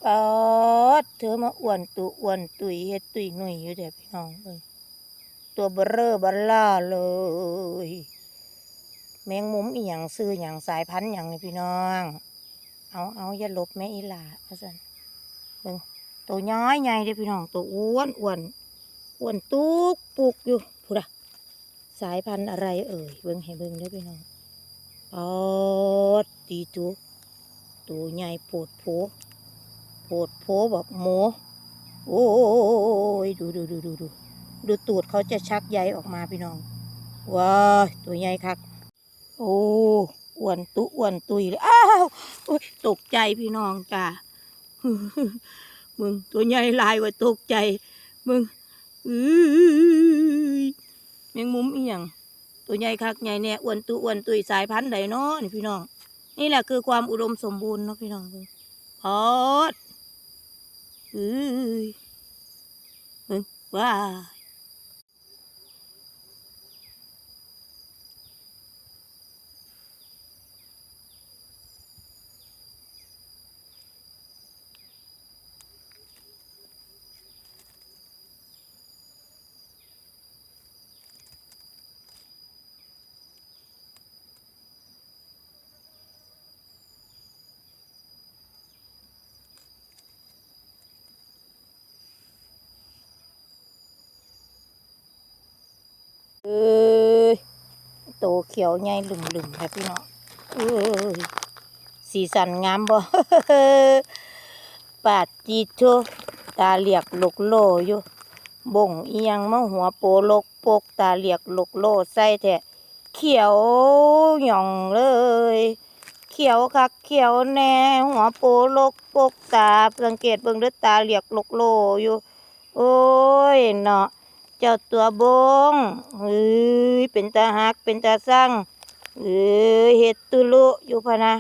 ปอดเธอมาอ้วนตุอ้วนตุยเฮ็ดตุยหนุ่ยอยู่เด้อพี่น้องเบิ่งตัวเบ้อเร่อบัลล่าเลยแมงมุมอีหยังซื้อหยังสายพันธุ์หยังนี่พี่น้องเอาอย่าลบแม่อีหล่าว่าซั่นเบิ่งตัวน้อยใหญ่เด้อพี่น้องตัวอ้วนตุกปุกอยู่พูดอะสายพันธุ์อะไรเอ่ยเบิ่งให้เบิ่งเด้อพี่น้องปอดตีตัวใหญ่โพดโผแบบหมูโอ้ยดูตูดเขาจะชักใยออกมาพี่น้องว้าตัวใหญ่คักโอ้อ้วนตุยเลยอ้าวตกใจพี่น้องจ้ามึงตัวใหญ่ลายว่าตกใจมึงแมงมุมอีหยังตัวใหญ่คักใหญ่แน่อ้วนตุยสายพันธุ์ใดเนาะนี่พี่น้องนี่แหละคือความอุดมสมบูรณ์เนาะพี่น้องเบิ่งพอดเบิ่งว้าโตเขียวใหญ่หลึมๆครับพี่น้องสีสันงามบ่ ปาดจีโชตาเหลียกลกโลอยู่บ่งเอียงมาหัวโปลกปกตาเหลียกลกโลใส่แท้เขียวหย่องเลยเขียวคักเขียวแน่หัวโปลกปกตาสังเกตเบิ่งด้วยตาเหลียกลกโลอยู่โอ้ยเนาะเจ้าตัวบงเป็นตาหักเป็นตาสั่งเฮ็ดตุลุอยู่พะนะ